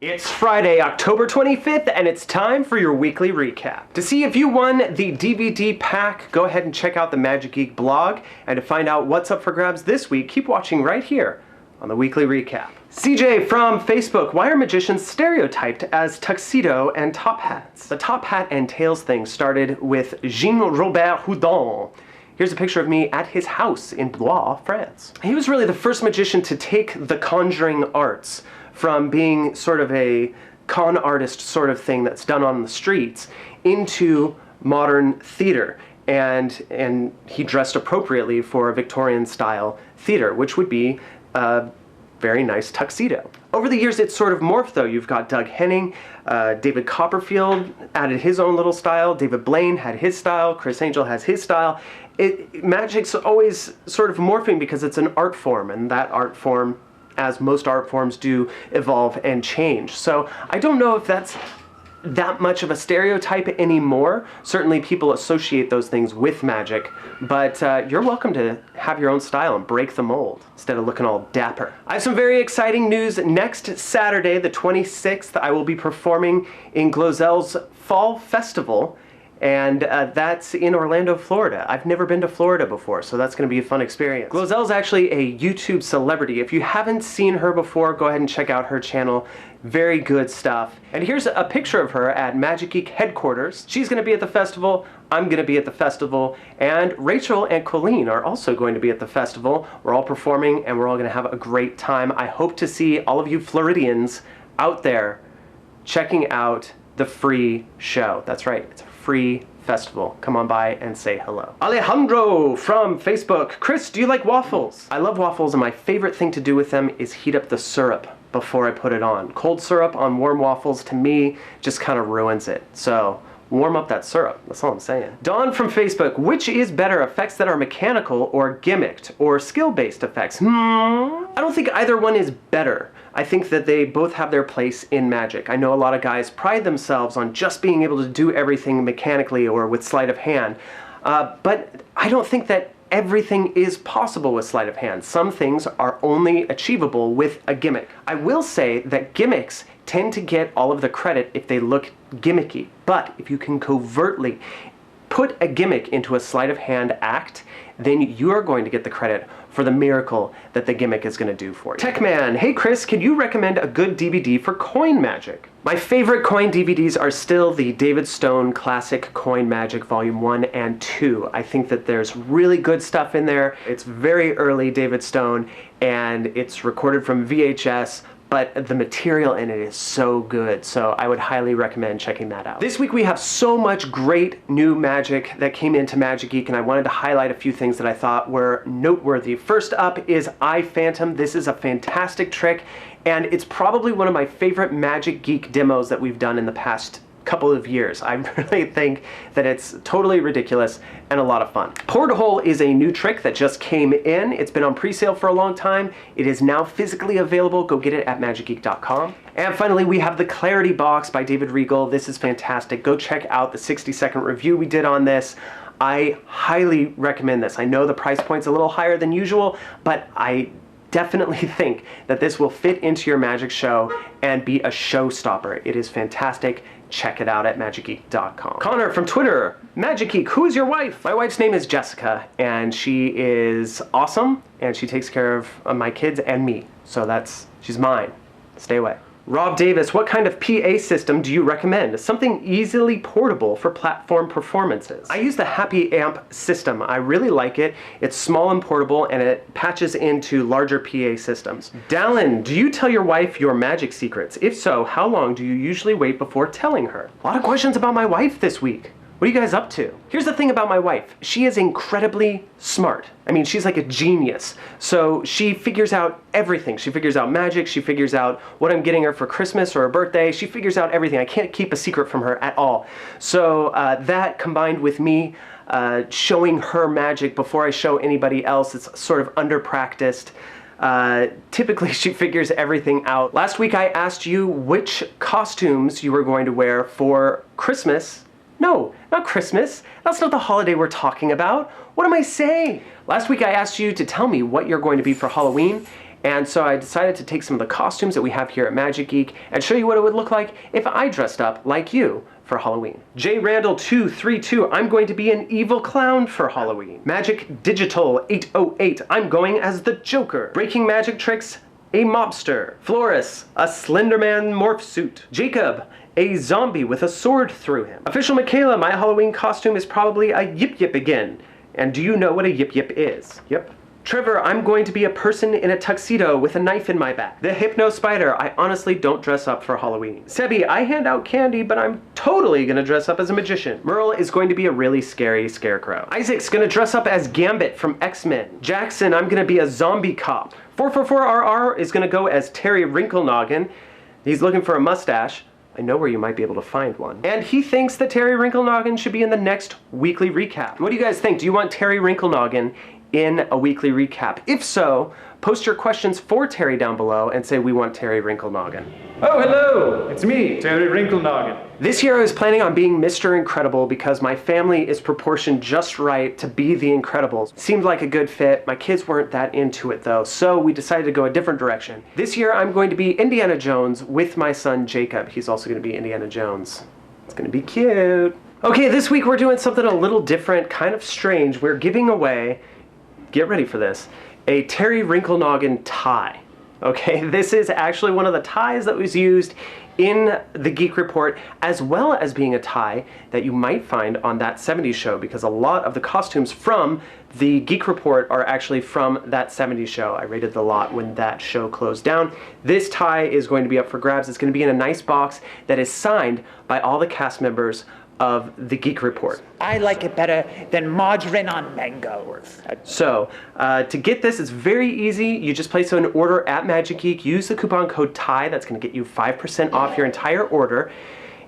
It's Friday, October 25th, and it's time for your weekly recap. To see if you won the DVD pack, go ahead and check out the Magic Geek blog, and to find out what's up for grabs this week, keep watching right here on the weekly recap. CJ from Facebook, why are magicians stereotyped as tuxedo and top hats? The top hat and tails thing started with Jean-Robert Houdin. Here's a picture of me at his house in Blois, France. He was really the first magician to take the conjuring arts from being sort of a con artist sort of thing that's done on the streets into modern theater. And he dressed appropriately for a Victorian style theater, which would be a very nice tuxedo. Over the years, it's sort of morphed though. You've got Doug Henning, David Copperfield added his own little style, David Blaine had his style, Chris Angel has his style. Magic's always sort of morphing because it's an art form, and that art form, as most art forms do, evolve and change. So I don't know if that's that much of a stereotype anymore. Certainly people associate those things with magic, but you're welcome to have your own style and break the mold instead of looking all dapper. I have some very exciting news. Next Saturday, the 26th, I will be performing in Glozell's Fall Festival, and that's in Orlando, Florida. I've never been to Florida before, so that's going to be a fun experience. Glozell's actually a YouTube celebrity. If you haven't seen her before, go ahead and check out her channel. Very good stuff. And here's a picture of her at Magic Geek headquarters. She's going to be at the festival, I'm going to be at the festival, and Rachel and Colleen are also going to be at the festival. We're all performing, and we're all going to have a great time. I hope to see all of you Floridians out there checking out the free show. That's right, it's a free festival. Come on by and say hello. Alejandro from Facebook, Chris, do you like waffles? I love waffles, and my favorite thing to do with them is heat up the syrup before I put it on. Cold syrup on warm waffles, to me, just kind of ruins it. So warm up that syrup, that's all I'm saying. Dawn from Facebook, which is better, effects that are mechanical or gimmicked, or skill-based effects? I don't think either one is better. I think that they both have their place in magic. I know a lot of guys pride themselves on just being able to do everything mechanically or with sleight of hand, but I don't think that everything is possible with sleight of hand. Some things are only achievable with a gimmick. I will say that gimmicks tend to get all of the credit if they look gimmicky, but if you can covertly put a gimmick into a sleight of hand act, then you are going to get the credit for the miracle that the gimmick is going to do for you. Techman, hey Chris, can you recommend a good DVD for coin magic? My favorite coin DVDs are still the David Stone Classic Coin Magic Volume 1 and 2. I think that there's really good stuff in there. It's very early David Stone, and it's recorded from VHS, but the material in it is so good, so I would highly recommend checking that out. This week we have so much great new magic that came into Magic Geek, and I wanted to highlight a few things that I thought were noteworthy. First up is Eye Phantom. This is a fantastic trick, and it's probably one of my favorite Magic Geek demos that we've done in the past couple of years. I really think that it's totally ridiculous and a lot of fun. Porthole is a new trick that just came in. It's been on pre-sale for a long time. It is now physically available. Go get it at magicgeek.com. And finally, we have the Clarity Box by David Regal. This is fantastic. Go check out the 60-second review we did on this. I highly recommend this. I know the price point's a little higher than usual, but I definitely think that this will fit into your magic show and be a showstopper. It is fantastic. Check it out at magicgeek.com. Connor from Twitter, Magic Geek, who is your wife? My wife's name is Jessica, and she is awesome, and she takes care of my kids and me. So she's mine. Stay away. Rob Davis, what kind of PA system do you recommend? Something easily portable for platform performances. I use the Happy Amp system. I really like it. It's small and portable, and it patches into larger PA systems. Dallin, do you tell your wife your magic secrets? If so, how long do you usually wait before telling her? A lot of questions about my wife this week. What are you guys up to? Here's the thing about my wife. She is incredibly smart. I mean, she's like a genius. So she figures out everything. She figures out magic. She figures out what I'm getting her for Christmas or her birthday. She figures out everything. I can't keep a secret from her at all. So that combined with me showing her magic before I show anybody else, it's sort of under-practiced. Typically she figures everything out. Last week I asked you which costumes you were going to wear for Christmas. No, not Christmas. That's not the holiday we're talking about. What am I saying? Last week I asked you to tell me what you're going to be for Halloween, And so I decided to take some of the costumes that we have here at Magic Geek and show you what it would look like if I dressed up like you for Halloween. J Randall 232, I'm going to be an evil clown for Halloween. Magic Digital 808, I'm going as the Joker. Breaking Magic Tricks, a mobster. Floris, a Slenderman morph suit. Jacob, a zombie with a sword through him. Official Michaela, my Halloween costume is probably a Yip Yip again. And do you know what a Yip Yip is? Yep. Trevor, I'm going to be a person in a tuxedo with a knife in my back. The Hypno Spider, I honestly don't dress up for Halloween. Sebi, I hand out candy, but I'm totally gonna dress up as a magician. Merle is going to be a really scary scarecrow. Isaac's gonna dress up as Gambit from X-Men. Jackson, I'm gonna be a zombie cop. 444RR is gonna go as Terry Wrinkle-Noggin. He's looking for a mustache. I know where you might be able to find one. And he thinks that Terry Wrinkle-Noggin should be in the next weekly recap. What do you guys think? Do you want Terry Wrinkle-Noggin in a weekly recap? If so, post your questions for Terry down below and say we want Terry Wrinkle-Noggin. Oh, hello! It's me, Terry Wrinkle-Noggin. This year I was planning on being Mr. Incredible because my family is proportioned just right to be the Incredibles. Seemed like a good fit. My kids weren't that into it though, so we decided to go a different direction. This year I'm going to be Indiana Jones with my son Jacob. He's also going to be Indiana Jones. It's going to be cute. Okay, this week we're doing something a little different, kind of strange. We're giving away, get ready for this, a Terry Wrinkle-Noggin tie. Okay, this is actually one of the ties that was used in the Geek Report, as well as being a tie that you might find on That 70s Show, because a lot of the costumes from the Geek Report are actually from That 70s Show. I rated the lot when that show closed down. This tie is going to be up for grabs. It's going to be in a nice box that is signed by all the cast members of the Geek Report. I like it better than margarine on mangoes. So, to get this, it's very easy. You just place an order at Magic Geek, use the coupon code TIE, that's going to get you 5% off your entire order,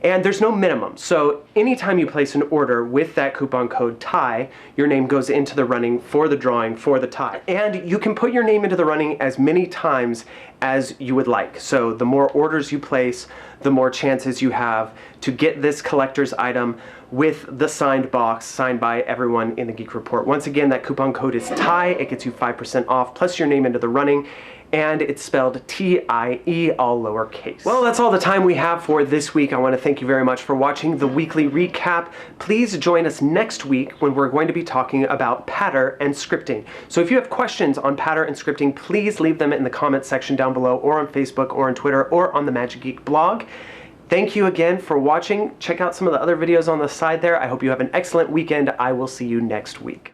and there's no minimum. So anytime you place an order with that coupon code TIE, your name goes into the running for the drawing for the tie. And you can put your name into the running as many times as you would like. So the more orders you place, the more chances you have to get this collector's item with the signed box, signed by everyone in the Geek Report. Once again, that coupon code is TIE. It gets you 5% off, plus your name into the running, and it's spelled T-I-E, all lowercase. Well, that's all the time we have for this week. I want to thank you very much for watching the weekly recap. Please join us next week when we're going to be talking about patter and scripting. So if you have questions on patter and scripting, please leave them in the comment section down below, or on Facebook, or on Twitter, or on the Magic Geek blog. Thank you again for watching. Check out some of the other videos on the side there. I hope you have an excellent weekend. I will see you next week.